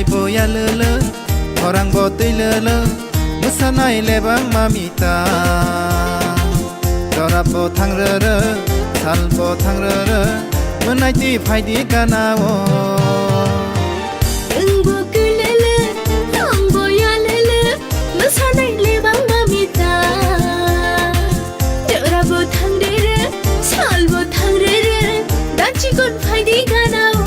Mwnai Yalwlwk Orang botai lele Musanai lebang mamita Dorabo tangrere Salbo tangrere Mwnai ti phaidi ganawo Engbo kulele Angbo Yalwlwk Musanai lebang mamita Dorabo tangrere Salbo tangrere Dachikon phaidi ganawo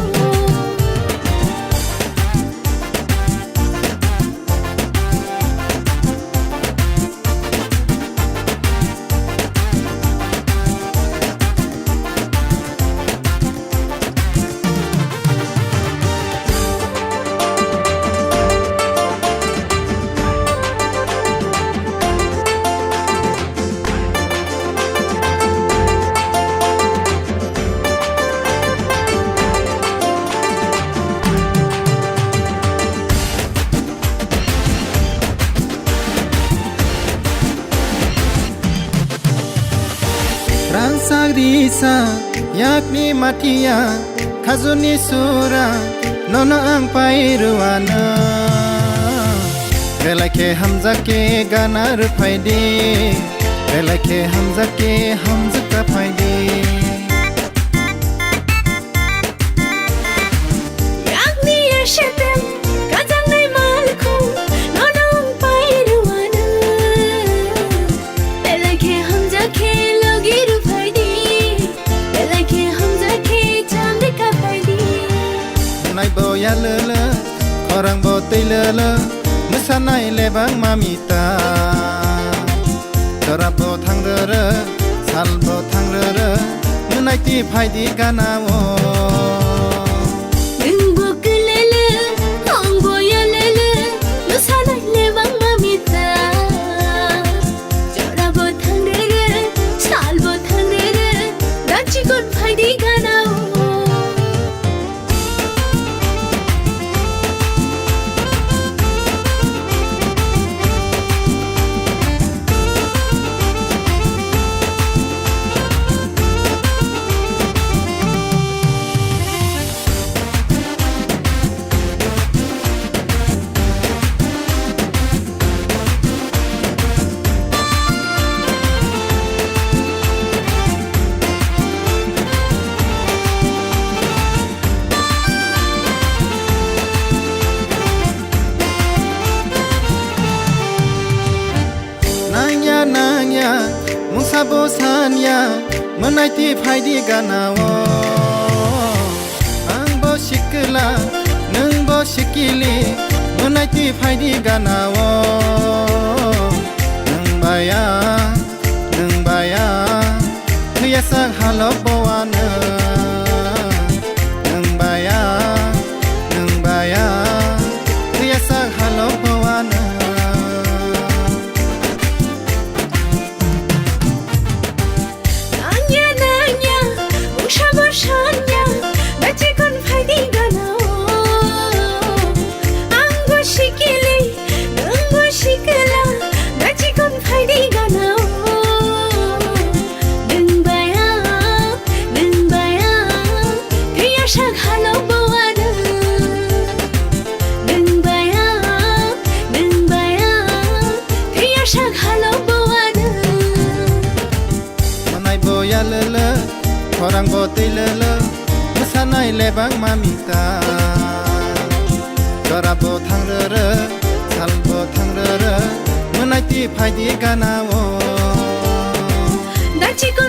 Sagrisa yakni matia khazuni sura nono ang pairuana belake hamza ke gana ruphaidi belake hamza ke hamza ka phaidi yakni yashatem kazangai malko nono ang pairuana belake hamza ke logiru Mwnai Yalwlwk Orang botai lele Musanai lebang mamita Dorabo tangrere Salbo tangrere Mwnai ti phaidi ganawo Engbo kulele Angbo Yalwlwk Musanai lebang mamita Dorabo tangrere Salbo tangrere Dachikon phaidi ganawo Musabo sanya Mwnai ti phaidi ganawo Angbo shikla Nungbo shikili Mwnai ti phaidi ganawo Nungbaya Thuyasak halobowana Nungbaya Thuyasak halobowana Shanya, dachikon phaidi ganawo Angbo shikili, nungbo shikla Dachikon phaidi ganawo Nungbaya Thuyasak halobowana Nungbaya Thuyasak halobowana Mwnai Yalwlwk Orang botai lele Musanai lebang mamita Dorabo tangrere Salbo tangrere Mwnai ti phaidi ganawo Dachikon